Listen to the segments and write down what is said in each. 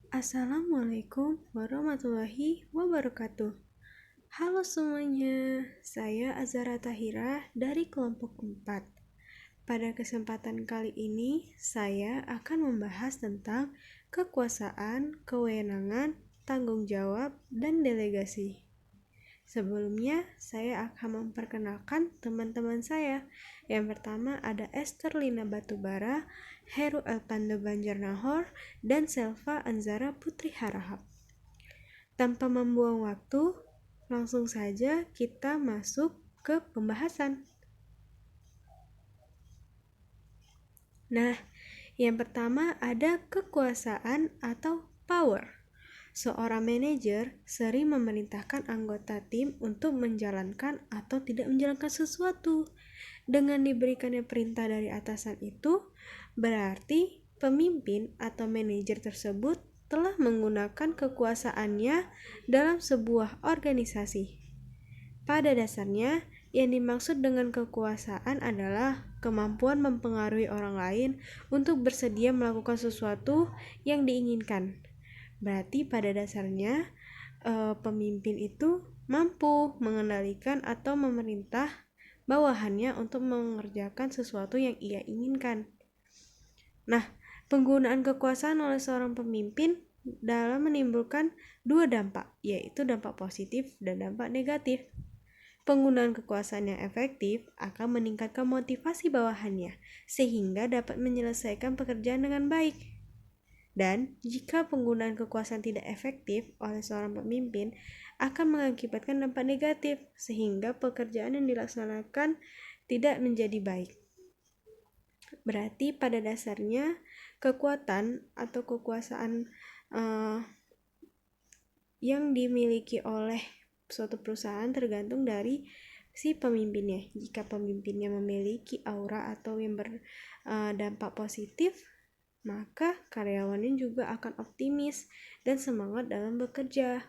Assalamualaikum warahmatullahi wabarakatuh. Halo semuanya, saya Azara Tahira dari kelompok 4. Pada kesempatan kali ini, saya akan membahas tentang kekuasaan, kewenangan, tanggung jawab, dan delegasi. Sebelumnya, saya akan memperkenalkan teman-teman saya. Yang pertama ada Esther Lina Batubara, Heru Elpando Banjarnahor, dan Selva Anzara Putri Harahap. Tanpa membuang waktu, langsung saja kita masuk ke pembahasan. Nah, yang pertama ada kekuasaan atau power. Seorang manajer sering memerintahkan anggota tim untuk menjalankan atau tidak menjalankan sesuatu. Dengan diberikannya perintah dari atasan itu, berarti pemimpin atau manajer tersebut telah menggunakan kekuasaannya dalam sebuah organisasi. Pada dasarnya, yang dimaksud dengan kekuasaan adalah kemampuan mempengaruhi orang lain untuk bersedia melakukan sesuatu yang diinginkan. Berarti pada dasarnya pemimpin itu mampu mengendalikan atau memerintah bawahannya untuk mengerjakan sesuatu yang ia inginkan. Nah, penggunaan kekuasaan oleh seorang pemimpin dalam menimbulkan dua dampak, yaitu dampak positif dan dampak negatif. Penggunaan kekuasaan yang efektif akan meningkatkan motivasi bawahannya, sehingga dapat menyelesaikan pekerjaan dengan baik. Dan jika penggunaan kekuasaan tidak efektif oleh seorang pemimpin, akan mengakibatkan dampak negatif, sehingga pekerjaan yang dilaksanakan tidak menjadi baik. Berarti pada dasarnya kekuatan atau kekuasaan yang dimiliki oleh suatu perusahaan tergantung dari si pemimpinnya. Jika pemimpinnya memiliki aura atau yang berdampak positif, maka karyawannya juga akan optimis dan semangat dalam bekerja.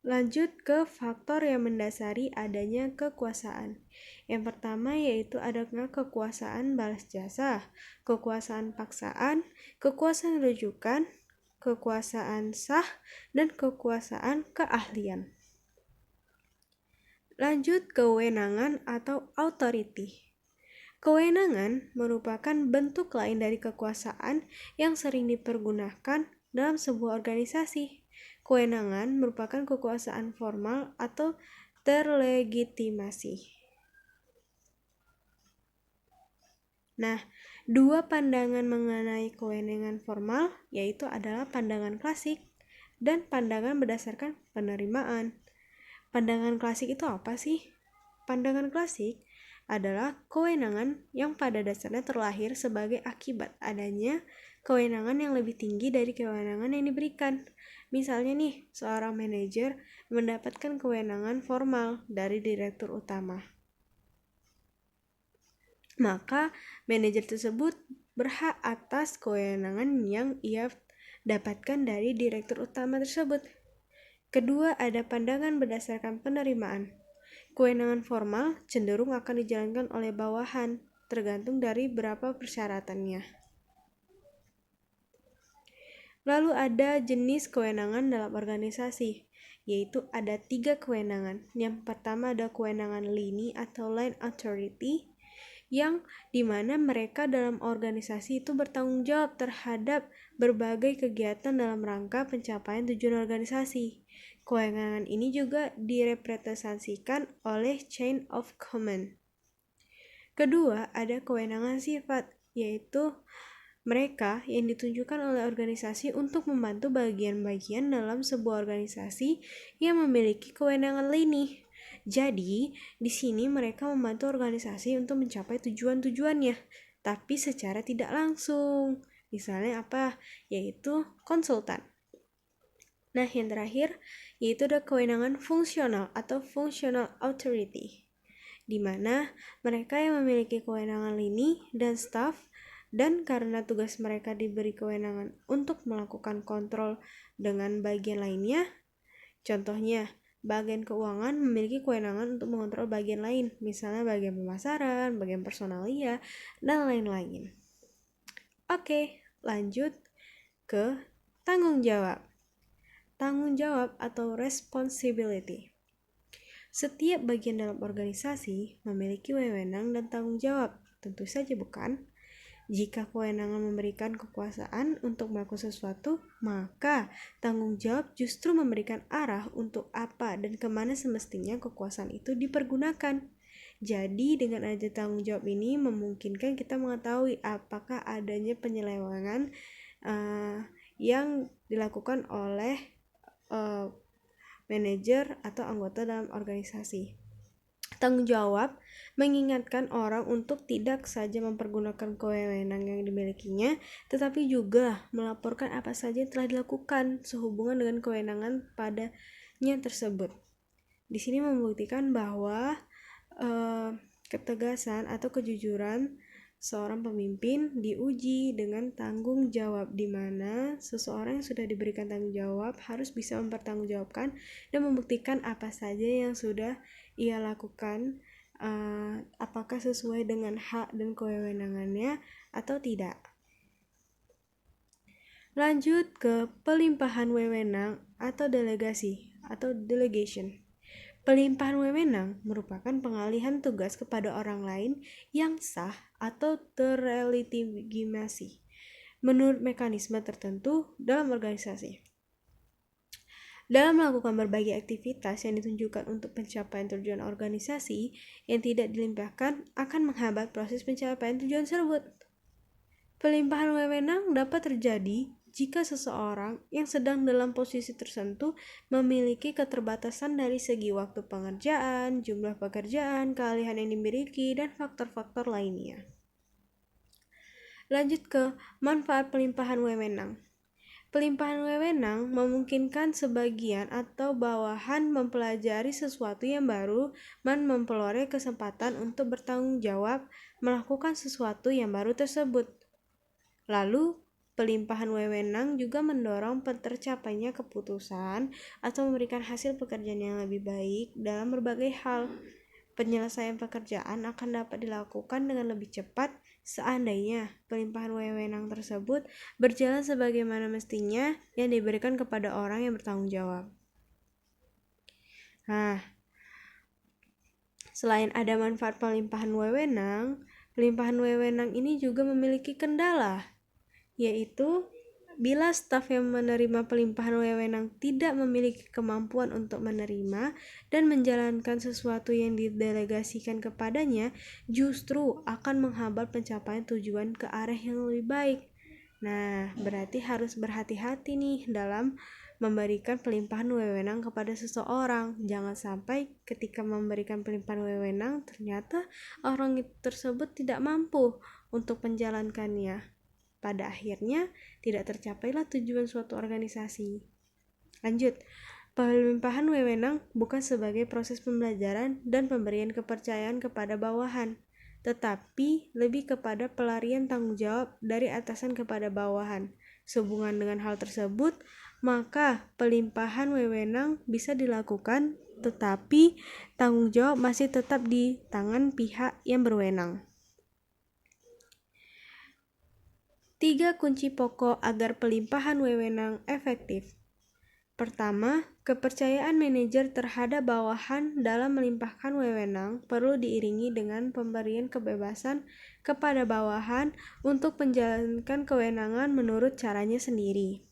Lanjut ke faktor yang mendasari adanya kekuasaan. Yang pertama yaitu adanya kekuasaan balas jasa, kekuasaan paksaan, kekuasaan rujukan, kekuasaan sah, dan kekuasaan keahlian. Lanjut kewenangan atau authority. Kewenangan merupakan bentuk lain dari kekuasaan yang sering dipergunakan dalam sebuah organisasi. Kewenangan merupakan kekuasaan formal atau terlegitimasi. Nah, dua pandangan mengenai kewenangan formal yaitu adalah pandangan klasik dan pandangan berdasarkan penerimaan. Pandangan klasik itu apa sih? Pandangan klasik adalah kewenangan yang pada dasarnya terlahir sebagai akibat adanya kewenangan yang lebih tinggi dari kewenangan yang diberikan. Misalnya nih, seorang manajer mendapatkan kewenangan formal dari direktur utama. Maka manajer tersebut berhak atas kewenangan yang ia dapatkan dari direktur utama tersebut. Kedua, ada pandangan berdasarkan penerimaan. Kewenangan formal cenderung akan dijalankan oleh bawahan, tergantung dari berapa persyaratannya. Lalu ada jenis kewenangan dalam organisasi, yaitu ada 3 kewenangan. Yang pertama ada kewenangan lini atau line authority, yang dimana mereka dalam organisasi itu bertanggung jawab terhadap berbagai kegiatan dalam rangka pencapaian tujuan organisasi. Kewenangan ini juga direpresentasikan oleh chain of command. Kedua, ada kewenangan sifat, yaitu mereka yang ditunjukkan oleh organisasi untuk membantu bagian-bagian dalam sebuah organisasi yang memiliki kewenangan lini. Jadi, di sini mereka membantu organisasi untuk mencapai tujuan-tujuannya, tapi secara tidak langsung. Misalnya apa? Yaitu konsultan. Nah, yang terakhir yaitu ada kewenangan fungsional atau functional authority, di mana mereka yang memiliki kewenangan lini dan staf, dan karena tugas mereka diberi kewenangan untuk melakukan kontrol dengan bagian lainnya. Contohnya, Bagian keuangan memiliki kewenangan untuk mengontrol bagian lain, misalnya bagian pemasaran, bagian personalia, dan lain-lain. Oke, lanjut ke tanggung jawab. Tanggung jawab atau responsibility. Setiap bagian dalam organisasi memiliki wewenang dan tanggung jawab. Tentu saja bukan? Jika kewenangan memberikan kekuasaan untuk melakukan sesuatu, maka tanggung jawab justru memberikan arah untuk apa dan kemana semestinya kekuasaan itu dipergunakan. Jadi dengan adanya tanggung jawab ini memungkinkan kita mengetahui apakah adanya penyelewengan yang dilakukan oleh manajer atau anggota dalam organisasi. Tanggung jawab mengingatkan orang untuk tidak saja mempergunakan kewenangan yang dimilikinya, tetapi juga melaporkan apa saja yang telah dilakukan sehubungan dengan kewenangan padanya tersebut. Di sini membuktikan bahwa ketegasan atau kejujuran seorang pemimpin diuji dengan tanggung jawab, di mana seseorang yang sudah diberikan tanggung jawab harus bisa mempertanggungjawabkan dan membuktikan apa saja yang sudah ia lakukan, apakah sesuai dengan hak dan kewenangannya atau tidak. Lanjut ke pelimpahan wewenang atau delegasi atau delegation. Pelimpahan wewenang merupakan pengalihan tugas kepada orang lain yang sah atau terlegitimasi menurut mekanisme tertentu dalam organisasi. Dalam melakukan berbagai aktivitas yang ditunjukkan untuk pencapaian tujuan organisasi yang tidak dilimpahkan akan menghambat proses pencapaian tujuan tersebut. Pelimpahan wewenang dapat terjadi jika seseorang yang sedang dalam posisi tertentu memiliki keterbatasan dari segi waktu pengerjaan, jumlah pekerjaan, keahlian yang dimiliki, dan faktor-faktor lainnya. Lanjut ke manfaat pelimpahan wewenang. Pelimpahan wewenang memungkinkan sebagian atau bawahan mempelajari sesuatu yang baru dan memperoleh kesempatan untuk bertanggung jawab melakukan sesuatu yang baru tersebut. Lalu, pelimpahan wewenang juga mendorong tercapainya keputusan atau memberikan hasil pekerjaan yang lebih baik dalam berbagai hal. Penyelesaian pekerjaan akan dapat dilakukan dengan lebih cepat seandainya pelimpahan wewenang tersebut berjalan sebagaimana mestinya yang diberikan kepada orang yang bertanggung jawab. Nah, selain ada manfaat pelimpahan wewenang ini juga memiliki kendala, yaitu bila staf yang menerima pelimpahan wewenang tidak memiliki kemampuan untuk menerima dan menjalankan sesuatu yang didelegasikan kepadanya, justru akan menghambat pencapaian tujuan ke arah yang lebih baik. Nah, berarti harus berhati-hati nih dalam memberikan pelimpahan wewenang kepada seseorang. Jangan sampai ketika memberikan pelimpahan wewenang ternyata orang tersebut tidak mampu untuk menjalankannya. Pada akhirnya tidak tercapailah tujuan suatu organisasi. Lanjut, pelimpahan wewenang bukan sebagai proses pembelajaran dan pemberian kepercayaan kepada bawahan, tetapi lebih kepada pelarian tanggung jawab dari atasan kepada bawahan. Sehubungan dengan hal tersebut, maka pelimpahan wewenang bisa dilakukan, tetapi tanggung jawab masih tetap di tangan pihak yang berwenang. 3 kunci pokok agar pelimpahan wewenang efektif. Pertama, kepercayaan manajer terhadap bawahan dalam melimpahkan wewenang perlu diiringi dengan pemberian kebebasan kepada bawahan untuk menjalankan kewenangan menurut caranya sendiri.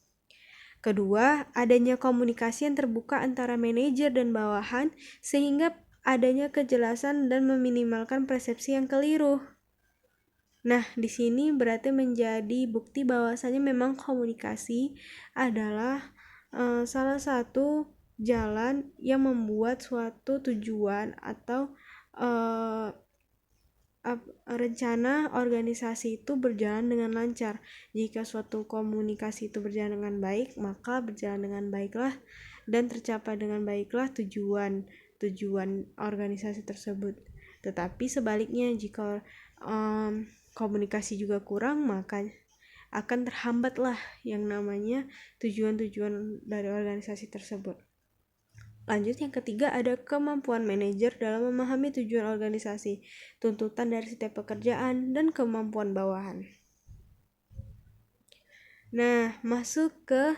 Kedua, adanya komunikasi yang terbuka antara manajer dan bawahan sehingga adanya kejelasan dan meminimalkan persepsi yang keliru. Nah, di sini berarti menjadi bukti bahwasanya memang komunikasi adalah salah satu jalan yang membuat suatu tujuan atau rencana organisasi itu berjalan dengan lancar. Jika suatu komunikasi itu berjalan dengan baik, maka berjalan dengan baiklah dan tercapai dengan baiklah tujuan organisasi tersebut. Tetapi sebaliknya, jika komunikasi juga kurang, maka akan terhambatlah yang namanya tujuan-tujuan dari organisasi tersebut. Lanjut, yang ketiga ada kemampuan manajer dalam memahami tujuan organisasi, tuntutan dari setiap pekerjaan, dan kemampuan bawahan. Nah, masuk ke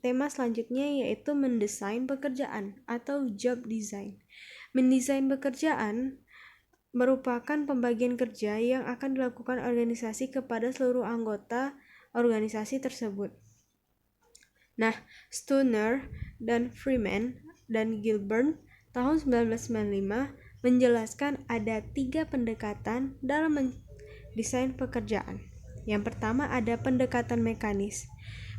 tema selanjutnya, yaitu mendesain pekerjaan atau job design. Mendesain pekerjaan merupakan pembagian kerja yang akan dilakukan organisasi kepada seluruh anggota organisasi tersebut. Nah, Stoner dan Freeman dan Gilbert tahun 1995 menjelaskan ada 3 pendekatan dalam mendesain pekerjaan. Yang pertama ada pendekatan mekanis.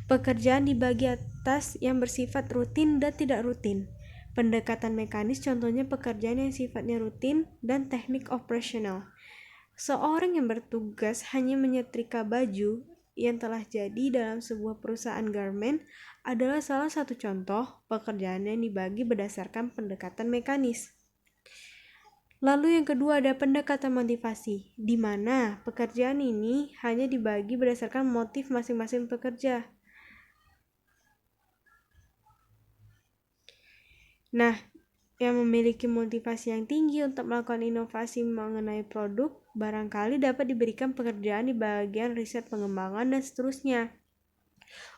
Pekerjaan dibagi atas yang bersifat rutin dan tidak rutin. Pendekatan mekanis contohnya pekerjaan yang sifatnya rutin dan teknik operasional. Seorang yang bertugas hanya menyetrika baju yang telah jadi dalam sebuah perusahaan garment adalah salah satu contoh pekerjaan yang dibagi berdasarkan pendekatan mekanis. Lalu yang kedua ada pendekatan motivasi, di mana pekerjaan ini hanya dibagi berdasarkan motif masing-masing pekerja. Nah, yang memiliki motivasi yang tinggi untuk melakukan inovasi mengenai produk, barangkali dapat diberikan pekerjaan di bagian riset pengembangan dan seterusnya.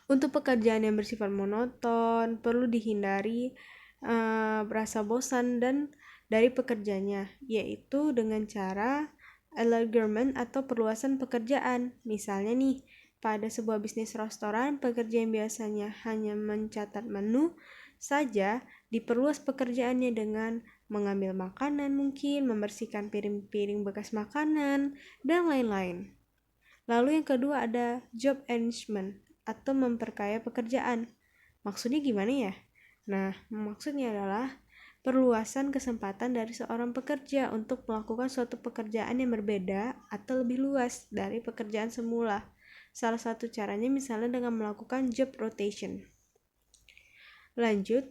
Untuk pekerjaan yang bersifat monoton, perlu dihindari rasa bosan dan dari pekerjanya, yaitu dengan cara enlargement atau perluasan pekerjaan. Misalnya nih, pada sebuah bisnis restoran, pekerja yang biasanya hanya mencatat menu saja diperluas pekerjaannya dengan mengambil makanan mungkin, membersihkan piring-piring bekas makanan, dan lain-lain. Lalu yang kedua ada job enrichment atau memperkaya pekerjaan. Maksudnya gimana ya? Nah, maksudnya adalah perluasan kesempatan dari seorang pekerja untuk melakukan suatu pekerjaan yang berbeda atau lebih luas dari pekerjaan semula. Salah satu caranya misalnya dengan melakukan job rotation. Lanjut,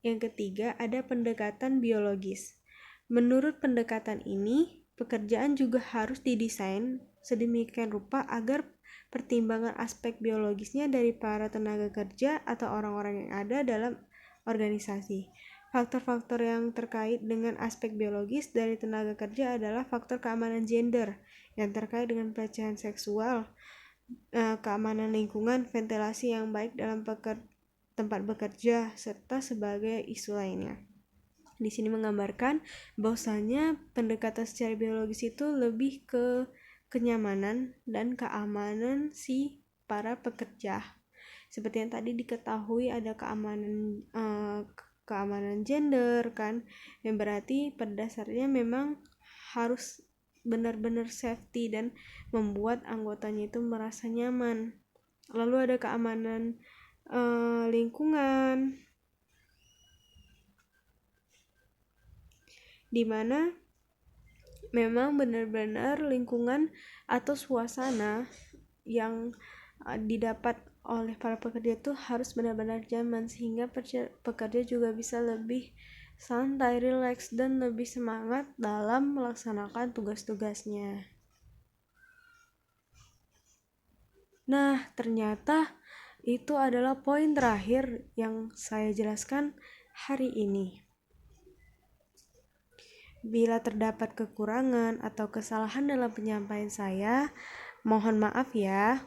yang ketiga ada pendekatan biologis. Menurut pendekatan ini, pekerjaan juga harus didesain sedemikian rupa agar pertimbangan aspek biologisnya dari para tenaga kerja atau orang-orang yang ada dalam organisasi. Faktor-faktor yang terkait dengan aspek biologis dari tenaga kerja adalah faktor keamanan gender yang terkait dengan pelecehan seksual, keamanan lingkungan, ventilasi yang baik dalam tempat bekerja, serta sebagai isu lainnya. Di sini menggambarkan bahwasanya pendekatan secara biologis itu lebih ke kenyamanan dan keamanan si para pekerja. Seperti yang tadi diketahui ada keamanan gender kan, yang berarti pada dasarnya memang harus benar-benar safety dan membuat anggotanya itu merasa nyaman. Lalu ada keamanan lingkungan, di mana memang benar-benar lingkungan atau suasana yang didapat oleh para pekerja itu harus benar-benar nyaman sehingga pekerja juga bisa lebih santai, rileks, dan lebih semangat dalam melaksanakan tugas-tugasnya. Nah, ternyata itu adalah poin terakhir yang saya jelaskan hari ini. Bila terdapat kekurangan atau kesalahan dalam penyampaian saya, mohon maaf ya.